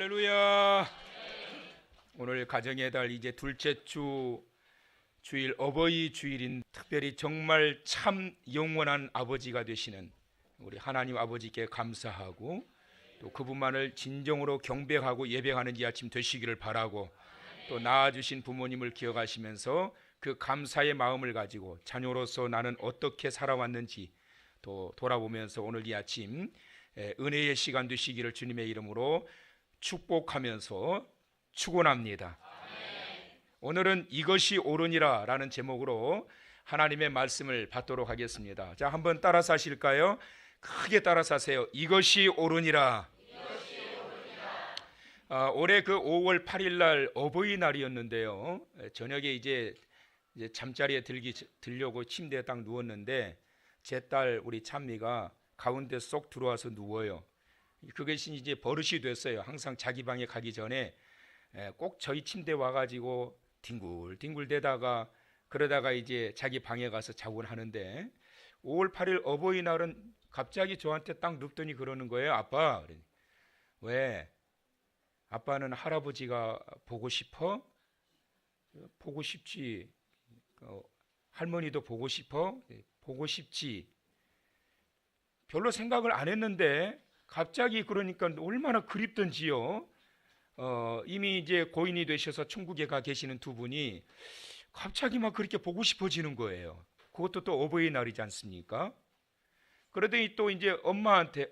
할렐루야. 오늘 가정의 달 이제 둘째 주일 어버이 주일인 특별히 정말 참 영원한 아버지가 되시는 우리 하나님 아버지께 감사하고 또 그분만을 진정으로 경배하고 예배하는 이 아침 되시기를 바라고 또 낳아주신 부모님을 기억하시면서 그 감사의 마음을 가지고 자녀로서 나는 어떻게 살아왔는지 또 돌아보면서 오늘 이 아침 은혜의 시간 되시기를 주님의 이름으로 축복하면서 축원합니다. 오늘은 이것이 옳으니라 라는 제목으로 하나님의 말씀을 받도록 하겠습니다. 자, 한번 따라서 하실까요? 크게 따라서 하세요. 이것이 옳으니라. 올해 그 5월 8일 날 어버이날이었는데요. 저녁에 이제 잠자리에 들려고 침대에 딱 누웠는데 제 딸 우리 찬미가 가운데 쏙 들어와서 누워요. 그것이 이제 버릇이 됐어요. 항상 자기 방에 가기 전에 꼭 저희 침대에 와가지고 뒹굴뒹굴 대다가 그러다가 이제 자기 방에 가서 자곤 하는데 5월 8일 어버이날은 갑자기 저한테 딱 눕더니 그러는 거예요. 아빠. 왜? 아빠는 할아버지가 보고 싶어? 보고 싶지. 할머니도 보고 싶어? 보고 싶지. 별로 생각을 안 했는데 갑자기 그러니까 얼마나 그립던지요. 이미 이제 고인이 되셔서 천국에 가 계시는 두 분이 갑자기 막 그렇게 보고 싶어지는 거예요. 그것도 또 어버이날이지 않습니까? 그러더니 또 이제 엄마한테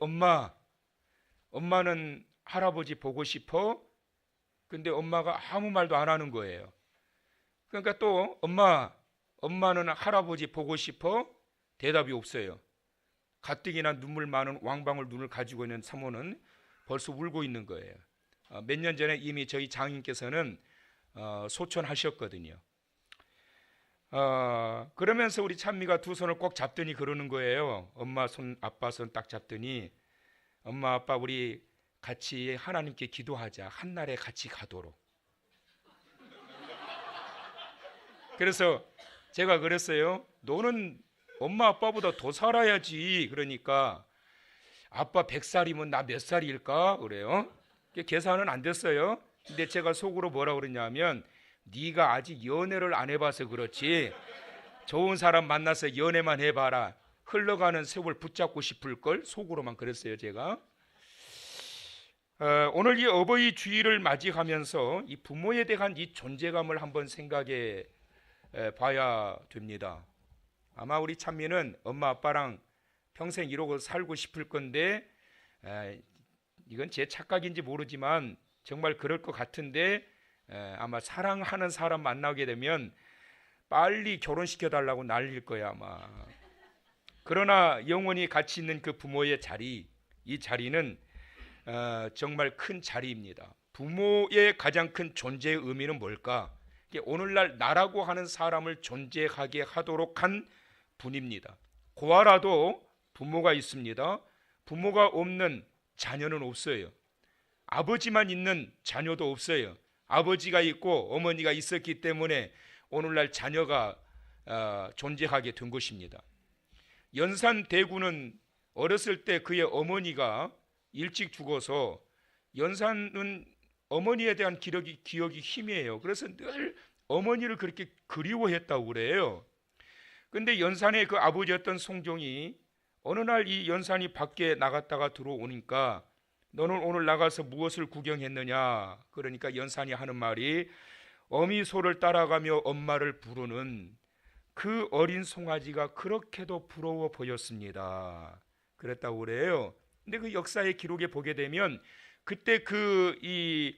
엄마는 할아버지 보고 싶어? 근데 엄마가 아무 말도 안 하는 거예요. 그러니까 또 엄마는 할아버지 보고 싶어? 대답이 없어요. 가뜩이나 눈물 많은 왕방울 눈을 가지고 있는 사모는 벌써 울고 있는 거예요. 몇 년 전에 이미 저희 장인께서는 소천하셨거든요. 그러면서 우리 찬미가 두 손을 꼭 잡더니 그러는 거예요. 엄마 손, 아빠 손 딱 잡더니 엄마, 아빠 우리 같이 하나님께 기도하자. 한날에 같이 가도록. 그래서 제가 그랬어요. 너는 엄마 아빠보다 더 살아야지. 그러니까 아빠 100살이면 나 몇 살일까? 그래요. 계산은 안 됐어요. 근데 제가 속으로 뭐라 그러냐면 네가 아직 연애를 안 해봐서 그렇지 좋은 사람 만나서 연애만 해봐라. 흘러가는 세월 붙잡고 싶을걸? 속으로만 그랬어요 제가. 오늘 이 어버이 주일을 맞이하면서 이 부모에 대한 이 존재감을 한번 생각해 봐야 됩니다. 아마 우리 찬미는 엄마 아빠랑 평생 이러고 살고 싶을 건데 이건 제 착각인지 모르지만 정말 그럴 것 같은데 아마 사랑하는 사람 만나게 되면 빨리 결혼시켜 달라고 난릴 거야 아마. 그러나 영원히 같이 있는 그 부모의 자리, 이 자리는 정말 큰 자리입니다. 부모의 가장 큰 존재의 의미는 뭘까? 오늘날 나라고 하는 사람을 존재하게 하도록 한 분입니다. 고아라도 부모가 있습니다. 부모가 없는 자녀는 없어요. 아버지만 있는 자녀도 없어요. 아버지가 있고 어머니가 있었기 때문에 오늘날 자녀가 존재하게 된 것입니다. 연산 대구는 어렸을 때 그의 어머니가 일찍 죽어서 연산은 어머니에 대한 기억이 희미해요. 그래서 늘 어머니를 그렇게 그리워했다고 그래요. 근데 연산의 그 아버지였던 송종이 어느 날 이 연산이 밖에 나갔다가 들어오니까 너는 오늘 나가서 무엇을 구경했느냐? 그러니까 연산이 하는 말이 어미 소를 따라가며 엄마를 부르는 그 어린 송아지가 그렇게도 부러워 보였습니다. 그랬다고 그래요. 근데 그 역사의 기록에 보게 되면 그때 이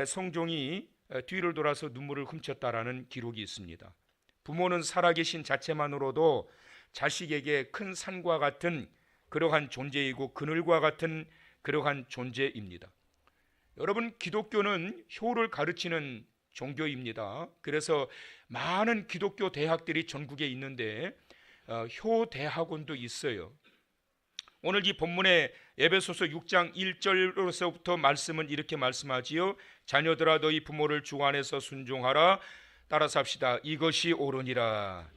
송종이 뒤를 돌아서 눈물을 훔쳤다라는 기록이 있습니다. 부모는 살아계신 자체만으로도 자식에게 큰 산과 같은 그러한 존재이고 그늘과 같은 그러한 존재입니다. 여러분, 기독교는 효를 가르치는 종교입니다. 그래서 많은 기독교 대학들이 전국에 있는데 효 대학원도 있어요. 오늘 이 본문의 에베소서 6장 1절로서부터 말씀은 이렇게 말씀하지요. 자녀들아 너희 부모를 주 안에서 순종하라. 따라서 합시다. 이것이 옳으니라.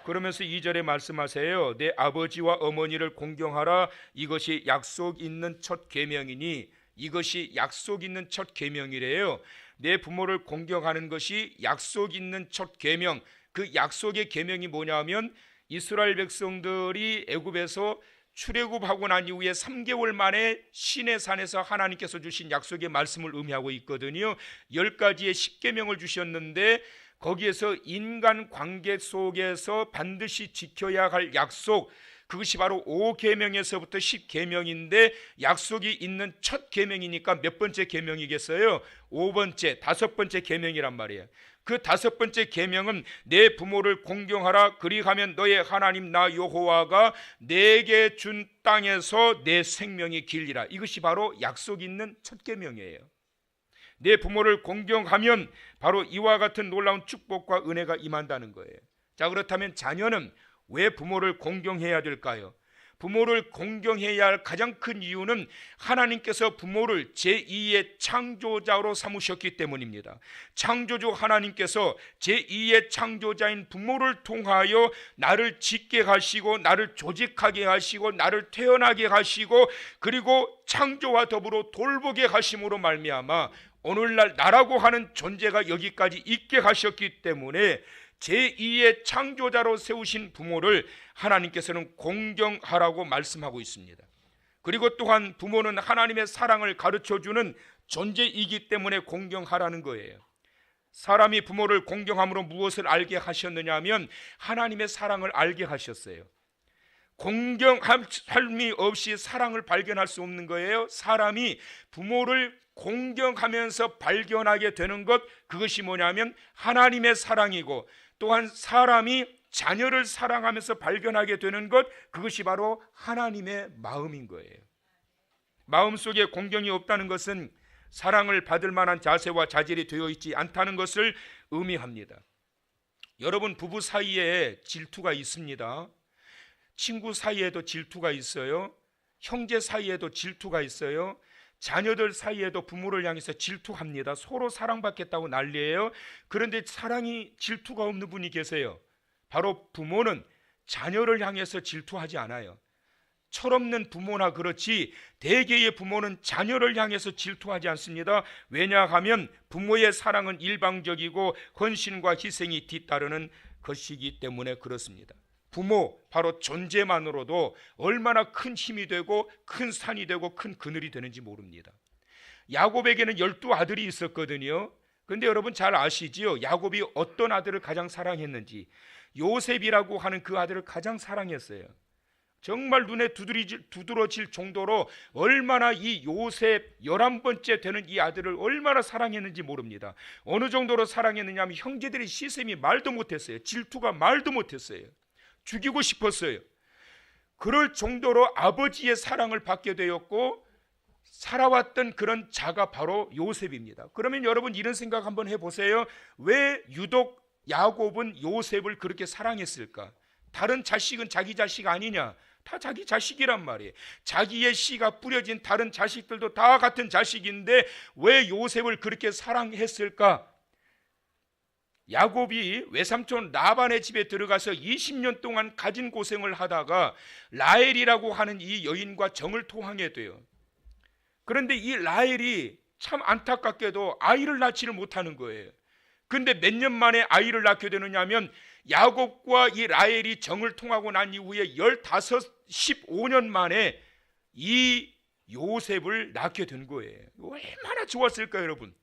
그러면서 2절에 말씀하세요. 내 아버지와 어머니를 공경하라. 이것이 약속 있는 첫 계명이니 이것이 약속 있는 첫 계명이래요. 내 부모를 공경하는 것이 약속 있는 첫 계명. 그 약속의 계명이 뭐냐면 이스라엘 백성들이 애굽에서 출애굽하고 난 이후에 3개월 만에 시내산에서 하나님께서 주신 약속의 말씀을 의미하고 있거든요. 10가지의 십계명을 주셨는데 거기에서 인간 관계 속에서 반드시 지켜야 할 약속, 그것이 바로 5계명에서부터 10계명인데 약속이 있는 첫 계명이니까 몇 번째 계명이겠어요? 5번째, 5번째 계명이란 말이에요. 그 5번째 계명은 내 부모를 공경하라. 그리하면 너의 하나님 나 여호와가 내게 준 땅에서 내 생명이 길리라. 이것이 바로 약속 있는 첫 계명이에요. 내 부모를 공경하면 바로 이와 같은 놀라운 축복과 은혜가 임한다는 거예요. 자, 그렇다면 자녀는 왜 부모를 공경해야 될까요? 부모를 공경해야 할 가장 큰 이유는 하나님께서 부모를 제2의 창조자로 삼으셨기 때문입니다. 창조주 하나님께서 제2의 창조자인 부모를 통하여 나를 짓게 하시고 나를 조직하게 하시고 나를 태어나게 하시고 그리고 창조와 더불어 돌보게 하심으로 말미암아 오늘날 나라고 하는 존재가 여기까지 있게 하셨기 때문에 제2의 창조자로 세우신 부모를 하나님께서는 공경하라고 말씀하고 있습니다. 그리고 또한 부모는 하나님의 사랑을 가르쳐주는 존재이기 때문에 공경하라는 거예요. 사람이 부모를 공경함으로 무엇을 알게 하셨느냐 하면 하나님의 사랑을 알게 하셨어요. 공경함이 없이 사랑을 발견할 수 없는 거예요. 사람이 부모를 공경하면서 발견하게 되는 것, 그것이 뭐냐면 하나님의 사랑이고 또한 사람이 자녀를 사랑하면서 발견하게 되는 것, 그것이 바로 하나님의 마음인 거예요. 마음속에 공경이 없다는 것은 사랑을 받을 만한 자세와 자질이 되어 있지 않다는 것을 의미합니다. 여러분, 부부 사이에 질투가 있습니다. 친구 사이에도 질투가 있어요. 형제 사이에도 질투가 있어요. 자녀들 사이에도 부모를 향해서 질투합니다. 서로 사랑받겠다고 난리예요. 그런데 사랑이 질투가 없는 분이 계세요. 바로 부모는 자녀를 향해서 질투하지 않아요. 철없는 부모나 그렇지 대개의 부모는 자녀를 향해서 질투하지 않습니다. 왜냐하면 부모의 사랑은 일방적이고 헌신과 희생이 뒤따르는 것이기 때문에 그렇습니다. 부모, 바로 존재만으로도 얼마나 큰 힘이 되고 큰 산이 되고 큰 그늘이 되는지 모릅니다. 야곱에게는 12아들이 있었거든요. 그런데 여러분 잘 아시지요? 야곱이 어떤 아들을 가장 사랑했는지. 요셉이라고 하는 그 아들을 가장 사랑했어요. 정말 눈에 두드러질 정도로 얼마나 이 요셉 11번째 되는 이 아들을 얼마나 사랑했는지 모릅니다. 어느 정도로 사랑했느냐 하면 형제들이 시샘이 말도 못했어요. 질투가 말도 못했어요. 죽이고 싶었어요. 그럴 정도로 아버지의 사랑을 받게 되었고 살아왔던 그런 자가 바로 요셉입니다. 그러면 여러분 이런 생각 한번 해보세요. 왜 유독 야곱은 요셉을 그렇게 사랑했을까? 다른 자식은 자기 자식 아니냐? 다 자기 자식이란 말이에요. 자기의 씨가 뿌려진 다른 자식들도 다 같은 자식인데 왜 요셉을 그렇게 사랑했을까? 야곱이 외삼촌 라반의 집에 들어가서 20년 동안 가진 고생을 하다가 라헬이라고 하는 이 여인과 정을 토하게 돼요. 그런데 이 라헬이 참 안타깝게도 아이를 낳지를 못하는 거예요. 그런데 몇 년 만에 아이를 낳게 되느냐 하면 야곱과 이 라헬이 정을 통하고 난 이후에 15년 만에 이 요셉을 낳게 된 거예요. 얼마나 좋았을까요, 여러분?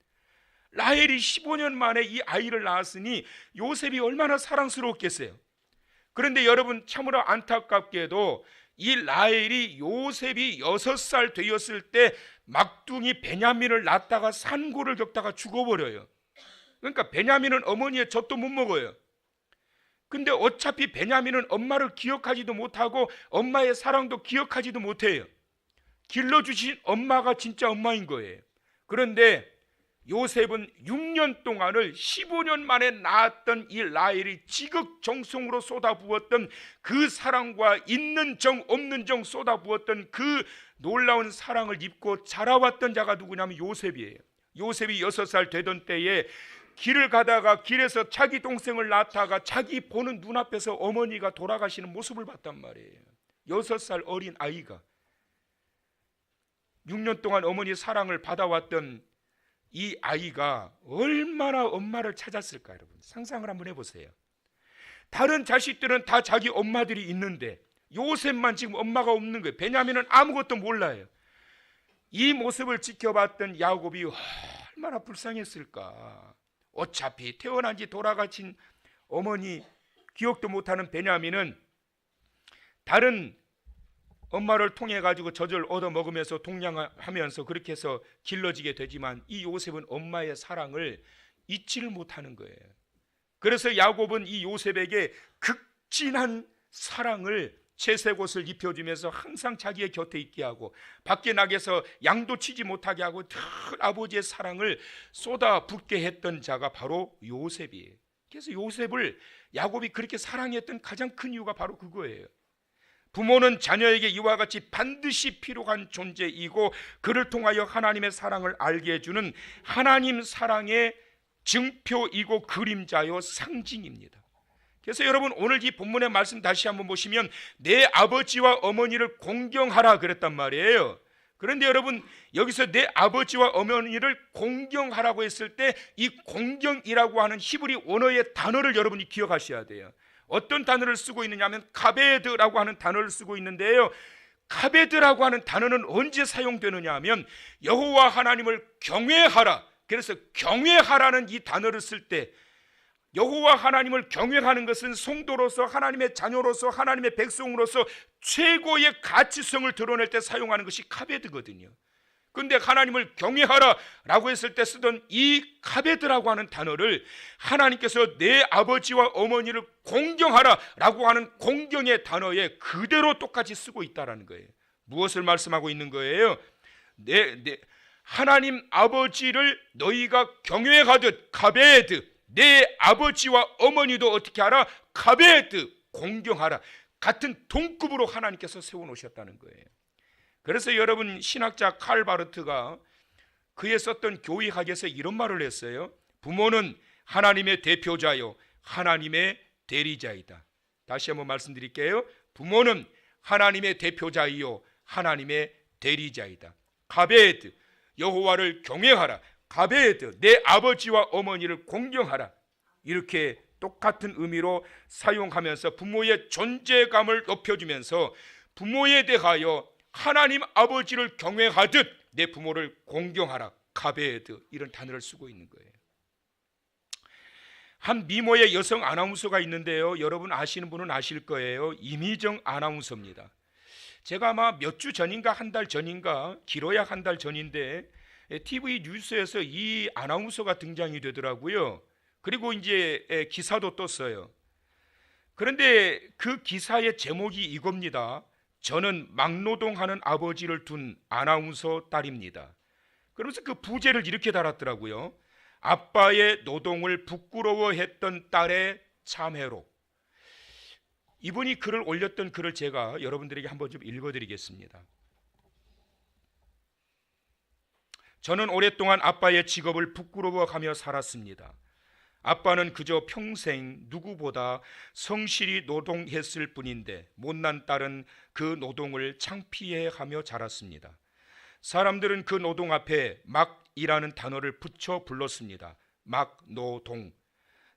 라헬이 15년 만에 이 아이를 낳았으니 요셉이 얼마나 사랑스러웠겠어요. 그런데 여러분 참으로 안타깝게도 이 라헬이 요셉이 6살 되었을 때 막둥이 베냐민을 낳다가 산고를 겪다가 죽어버려요. 그러니까 베냐민은 어머니의 젖도 못 먹어요. 근데 어차피 베냐민은 엄마를 기억하지도 못하고 엄마의 사랑도 기억하지도 못해요. 길러주신 엄마가 진짜 엄마인 거예요. 그런데 요셉은 6년 동안을 15년 만에 낳았던 이 라헬이 지극정성으로 쏟아부었던 그 사랑과 있는 정 없는 정 쏟아부었던 그 놀라운 사랑을 입고 자라왔던 자가 누구냐면 요셉이에요. 요셉이 6살 되던 때에 길을 가다가 길에서 자기 동생을 낳다가 자기 보는 눈앞에서 어머니가 돌아가시는 모습을 봤단 말이에요. 6살 어린 아이가. 6년 동안 어머니 사랑을 받아왔던 이 아이가 얼마나 엄마를 찾았을까? 여러분 상상을 한번 해보세요. 다른 자식들은 다 자기 엄마들이 있는데 요셉만 지금 엄마가 없는 거예요. 베냐민은 아무것도 몰라요. 이 모습을 지켜봤던 야곱이 얼마나 불쌍했을까. 어차피 태어난 지 돌아가신 어머니 기억도 못하는 베냐민은 다른 엄마를 통해 가지고 젖을 얻어 먹으면서 동냥하면서 그렇게 해서 길러지게 되지만 이 요셉은 엄마의 사랑을 잊지를 못하는 거예요. 그래서 야곱은 이 요셉에게 극진한 사랑을 채색 옷을 입혀주면서 항상 자기의 곁에 있게 하고 밖에 나가서 양도 치지 못하게 하고 늘 아버지의 사랑을 쏟아붓게 했던 자가 바로 요셉이에요. 그래서 요셉을 야곱이 그렇게 사랑했던 가장 큰 이유가 바로 그거예요. 부모는 자녀에게 이와 같이 반드시 필요한 존재이고 그를 통하여 하나님의 사랑을 알게 해주는 하나님 사랑의 증표이고 그림자요 상징입니다. 그래서 여러분 오늘 이 본문의 말씀 다시 한번 보시면 내 아버지와 어머니를 공경하라 그랬단 말이에요. 그런데 여러분 여기서 내 아버지와 어머니를 공경하라고 했을 때 이 공경이라고 하는 히브리 원어의 단어를 여러분이 기억하셔야 돼요. 어떤 단어를 쓰고 있느냐 하면 카베드라고 하는 단어를 쓰고 있는데요, 카베드라고 하는 단어는 언제 사용되느냐 하면 여호와 하나님을 경외하라. 그래서 경외하라는 이 단어를 쓸 때 여호와 하나님을 경외하는 것은 성도로서 하나님의 자녀로서 하나님의 백성으로서 최고의 가치성을 드러낼 때 사용하는 것이 카베드거든요. 그런데 하나님을 경외하라 라고 했을 때 쓰던 이 카베드라고 하는 단어를 하나님께서 내 아버지와 어머니를 공경하라 라고 하는 공경의 단어에 그대로 똑같이 쓰고 있다는 거예요. 무엇을 말씀하고 있는 거예요? 하나님 아버지를 너희가 경외하듯 카베드, 내 아버지와 어머니도 어떻게 하라? 카베드, 공경하라. 같은 동급으로 하나님께서 세워놓으셨다는 거예요. 그래서 여러분 신학자 칼 바르트가 그에 썼던 교의학에서 이런 말을 했어요. 부모는 하나님의 대표자요 하나님의 대리자이다. 다시 한번 말씀드릴게요. 부모는 하나님의 대표자이요 하나님의 대리자이다. 가베드, 여호와를 경외하라. 가베드, 내 아버지와 어머니를 공경하라. 이렇게 똑같은 의미로 사용하면서 부모의 존재감을 높여주면서 부모에 대하여 하나님 아버지를 경외하듯 내 부모를 공경하라. 가베드, 이런 단어를 쓰고 있는 거예요. 한 미모의 여성 아나운서가 있는데요, 여러분 아시는 분은 아실 거예요. 이미정 아나운서입니다. 제가 아마 몇 주 전인가 한 달 전인가, 길어야 한 달 전인데 TV 뉴스에서 이 아나운서가 등장이 되더라고요. 그리고 이제 기사도 떴어요. 그런데 그 기사의 제목이 이겁니다. 저는 막노동하는 아버지를 둔 아나운서 딸입니다. 그러면서 그 부제를 이렇게 달았더라고요. 아빠의 노동을 부끄러워했던 딸의 참회록. 이분이 글을 올렸던 글을 제가 여러분들에게 한번 좀 읽어드리겠습니다. 저는 오랫동안 아빠의 직업을 부끄러워하며 살았습니다. 아빠는 그저 평생 누구보다 성실히 노동했을 뿐인데 못난 딸은 그 노동을 창피해하며 자랐습니다. 사람들은 그 노동 앞에 막이라는 단어를 붙여 불렀습니다. 막노동.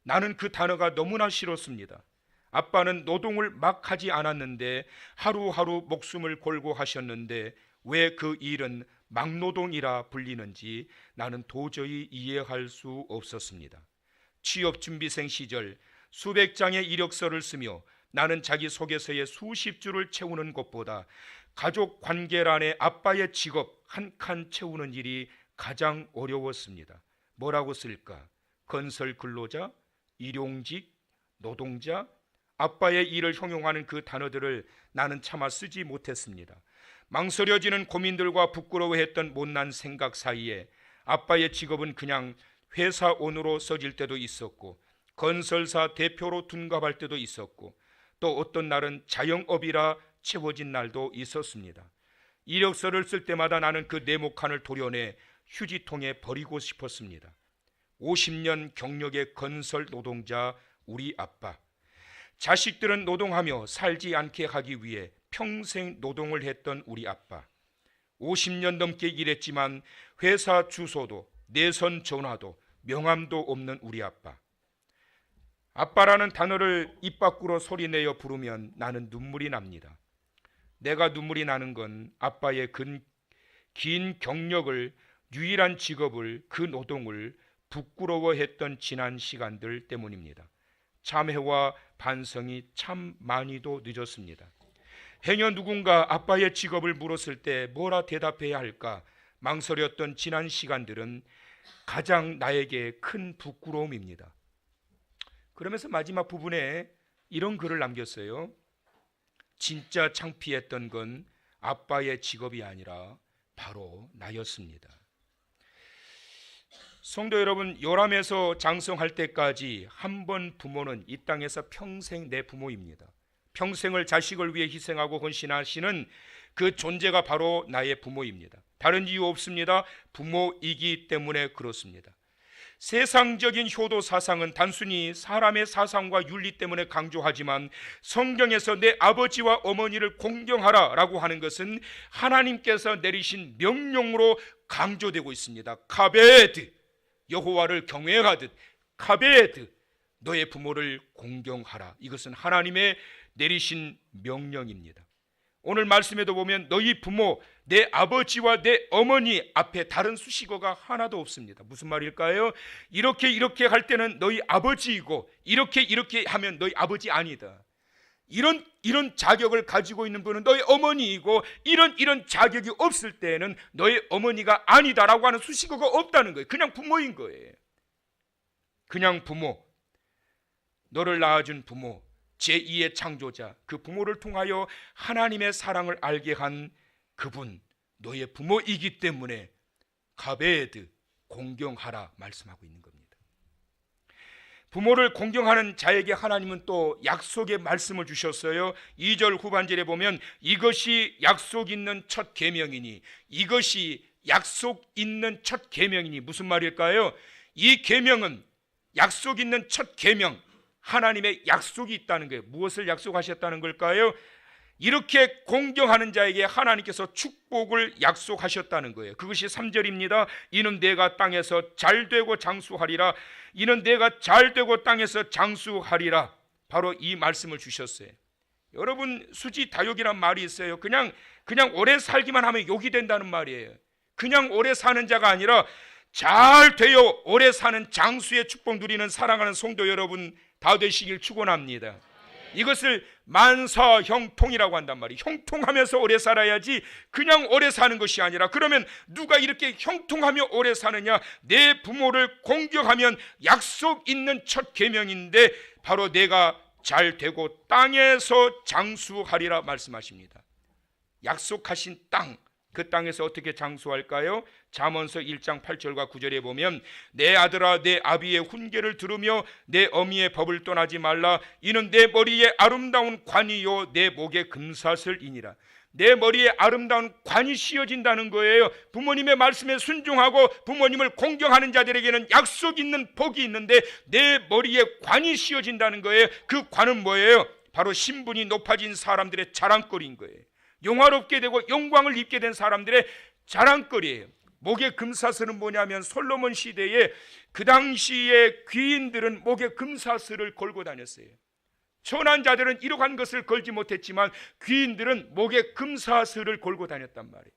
나는 그 단어가 너무나 싫었습니다. 아빠는 노동을 막 하지 않았는데 하루하루 목숨을 걸고 하셨는데 왜 그 일은 막노동이라 불리는지 나는 도저히 이해할 수 없었습니다. 취업준비생 시절 수백 장의 이력서를 쓰며 나는 자기소개서에 수십 줄을 채우는 것보다 가족 관계란에 아빠의 직업 한 칸 채우는 일이 가장 어려웠습니다. 뭐라고 쓸까? 건설 근로자, 일용직, 노동자. 아빠의 일을 형용하는 그 단어들을 나는 차마 쓰지 못했습니다. 망설여지는 고민들과 부끄러워했던 못난 생각 사이에 아빠의 직업은 그냥 회사원으로 써질 때도 있었고 건설사 대표로 둔갑할 때도 있었고 또 어떤 날은 자영업이라 채워진 날도 있었습니다. 이력서를 쓸 때마다 나는 그 네모칸을 도려내 휴지통에 버리고 싶었습니다. 50년 경력의 건설 노동자 우리 아빠. 자식들은 노동하며 살지 않게 하기 위해 평생 노동을 했던 우리 아빠. 50년 넘게 일했지만 회사 주소도 내선 전화도 명함도 없는 우리 아빠. 아빠라는 단어를 입 밖으로 소리내어 부르면 나는 눈물이 납니다. 내가 눈물이 나는 건 아빠의 긴 경력을, 유일한 직업을, 그 노동을 부끄러워했던 지난 시간들 때문입니다. 참회와 반성이 참 많이도 늦었습니다. 행여 누군가 아빠의 직업을 물었을 때 뭐라 대답해야 할까 망설였던 지난 시간들은 가장 나에게 큰 부끄러움입니다. 그러면서 마지막 부분에 이런 글을 남겼어요. 진짜 창피했던 건 아빠의 직업이 아니라 바로 나였습니다. 성도 여러분, 요람에서 장성할 때까지 한 번 부모는 이 땅에서 평생 내 부모입니다. 평생을 자식을 위해 희생하고 헌신하시는 그 존재가 바로 나의 부모입니다. 다른 이유 없습니다. 부모이기 때문에 그렇습니다. 세상적인 효도 사상은 단순히 사람의 사상과 윤리 때문에 강조하지만 성경에서 내 아버지와 어머니를 공경하라 라고 하는 것은 하나님께서 내리신 명령으로 강조되고 있습니다. 카베드, 여호와를 경외하듯 카베드, 너의 부모를 공경하라. 이것은 하나님의 내리신 명령입니다. 오늘 말씀에도 보면 너희 부모, 내 아버지와 내 어머니 앞에 다른 수식어가 하나도 없습니다. 무슨 말일까요? 이렇게 할 때는 너희 아버지이고 이렇게 하면 너희 아버지 아니다. 이런 자격을 가지고 있는 분은 너희 어머니이고 이런 자격이 없을 때는 너희 어머니가 아니다라고 하는 수식어가 없다는 거예요. 그냥 부모인 거예요. 그냥 부모, 너를 낳아준 부모, 제2의 창조자, 그 부모를 통하여 하나님의 사랑을 알게 한 그분, 너의 부모이기 때문에 가베드, 공경하라 말씀하고 있는 겁니다. 부모를 공경하는 자에게 하나님은 또 약속의 말씀을 주셨어요. 2절 후반절에 보면 이것이 약속 있는 첫 계명이니, 이것이 약속 있는 첫 계명이니 무슨 말일까요? 이 계명은 약속 있는 첫 계명, 하나님의 약속이 있다는 거예요. 무엇을 약속하셨다는 걸까요? 이렇게 공경하는 자에게 하나님께서 축복을 약속하셨다는 거예요. 그것이 3절입니다. 이는 내가 땅에서 잘되고 장수하리라. 이는 내가 잘되고 땅에서 장수하리라. 바로 이 말씀을 주셨어요. 여러분, 수지다욕이란 말이 있어요. 그냥 오래 살기만 하면 욕이 된다는 말이에요. 그냥 오래 사는 자가 아니라 잘 되어 오래 사는 장수의 축복 누리는 사랑하는 성도 여러분 다 되시길 축원합니다. 이것을 만사형통이라고 한단 말이에요. 형통하면서 오래 살아야지 그냥 오래 사는 것이 아니라, 그러면 누가 이렇게 형통하며 오래 사느냐? 내 부모를 공경하면 약속 있는 첫 계명인데 바로 내가 잘 되고 땅에서 장수하리라 말씀하십니다. 약속하신 땅, 그 땅에서 어떻게 장수할까요? 잠언서 1장 8절과 9절에 보면 내 아들아 내 아비의 훈계를 들으며 내 어미의 법을 떠나지 말라. 이는 내 머리에 아름다운 관이요 내 목에 금사슬이니라. 내 머리에 아름다운 관이 씌어진다는 거예요. 부모님의 말씀에 순종하고 부모님을 공경하는 자들에게는 약속 있는 복이 있는데 내 머리에 관이 씌어진다는 거예요. 그 관은 뭐예요? 바로 신분이 높아진 사람들의 자랑거리인 거예요. 영화롭게 되고 영광을 입게 된 사람들의 자랑거리예요. 목에 금사슬은 뭐냐면 솔로몬 시대에 그 당시에 귀인들은 목에 금사슬을 걸고 다녔어요. 천한 자들은 이러한 것을 걸지 못했지만 귀인들은 목에 금사슬을 걸고 다녔단 말이에요.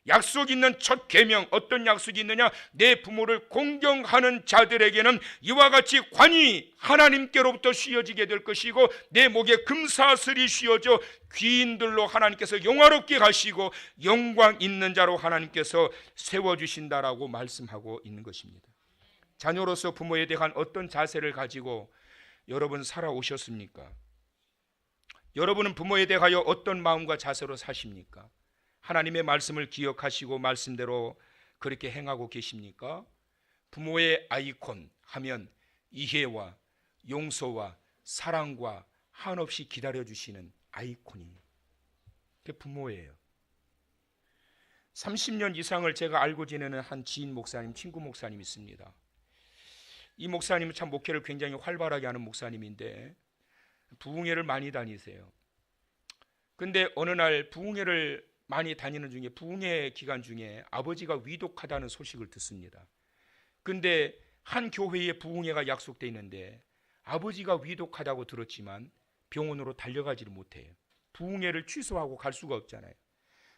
약속 있는 첫 계명, 어떤 약속이 있느냐? 내 부모를 공경하는 자들에게는 이와 같이 관이 하나님께로부터 씌어지게 될 것이고 내 목에 금사슬이 씌어져 귀인들로 하나님께서 영화롭게 하시고 영광 있는 자로 하나님께서 세워주신다라고 말씀하고 있는 것입니다. 자녀로서 부모에 대한 어떤 자세를 가지고 여러분 살아오셨습니까? 여러분은 부모에 대하여 어떤 마음과 자세로 사십니까? 하나님의 말씀을 기억하시고 말씀대로 그렇게 행하고 계십니까? 부모의 아이콘 하면 이해와 용서와 사랑과 한없이 기다려주시는 아이콘이 그게 부모예요. 30년 이상을 제가 알고 지내는 한 지인 목사님, 친구 목사님 있습니다. 이 목사님은 참 목회를 굉장히 활발하게 하는 목사님인데 부흥회를 많이 다니세요. 근데 어느 날 부흥회를 많이 다니는 중에 부흥회 기간 중에 아버지가 위독하다는 소식을 듣습니다. 근데 한 교회에 부흥회가 약속돼 있는데 아버지가 위독하다고 들었지만 병원으로 달려가지를 못해요. 부흥회를 취소하고 갈 수가 없잖아요.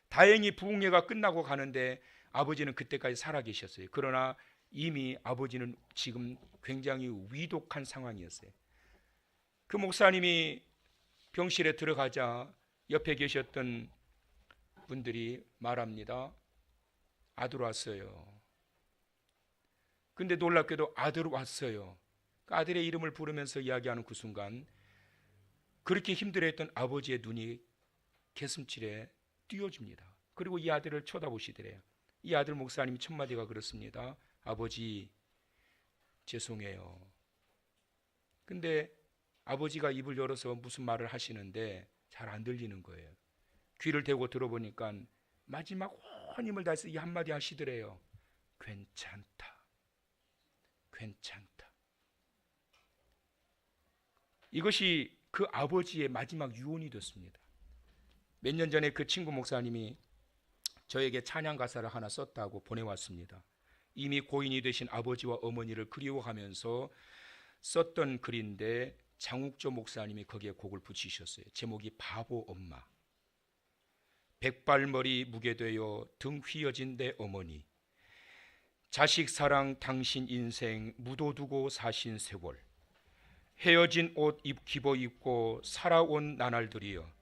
다행히 부흥회가 끝나고 가는데 아버지는 그때까지 살아계셨어요. 그러나 이미 아버지는 지금 굉장히 위독한 상황이었어요. 그 목사님이 병실에 들어가자 옆에 계셨던 분들이 말합니다. 아들 왔어요. 근데 놀랍게도 아들 왔어요. 그 아들의 이름을 부르면서 이야기하는 그 순간 그렇게 힘들어했던 아버지의 눈이 개슴칠에 띄어집니다. 그리고 이 아들을 쳐다보시더래요. 이 아들 목사님이 첫 마디가 그렇습니다. 아버지 죄송해요. 근데 아버지가 입을 열어서 무슨 말을 하시는데 잘 안 들리는 거예요. 귀를 대고 들어보니까 마지막 온 힘을 다해서 이 한마디 하시더래요. 괜찮다. 괜찮다. 이것이 그 아버지의 마지막 유언이 됐습니다. 몇 년 전에 그 친구 목사님이 저에게 찬양 가사를 하나 썼다고 보내왔습니다. 이미 고인이 되신 아버지와 어머니를 그리워하면서 썼던 글인데 장욱조 목사님이 거기에 곡을 붙이셨어요. 제목이 바보 엄마. 백발머리 무게되어 등 휘어진 내 어머니, 자식 사랑 당신 인생 묻어두고 사신 세월, 헤어진 옷 입 입고 살아온 나날들이여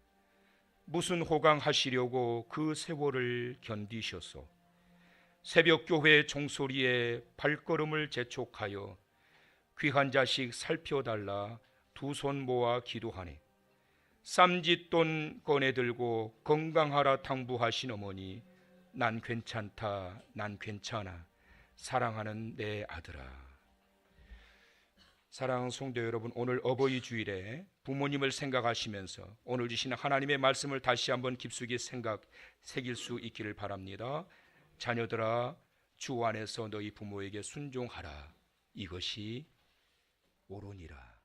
무슨 호강하시려고 그 세월을 견디셨소. 새벽교회 종소리에 발걸음을 재촉하여 귀한 자식 살펴달라 두 손 모아 기도하네. 쌈짓돈 꺼내들고 건강하라 당부하신 어머니, 난 괜찮다, 난 괜찮아, 사랑하는 내 아들아. 사랑하는 성도 여러분, 오늘 어버이 주일에 부모님을 생각하시면서 오늘 주신 하나님의 말씀을 다시 한번 깊숙이 새길 수 있기를 바랍니다. 자녀들아, 주 안에서 너희 부모에게 순종하라. 이것이 옳으니라.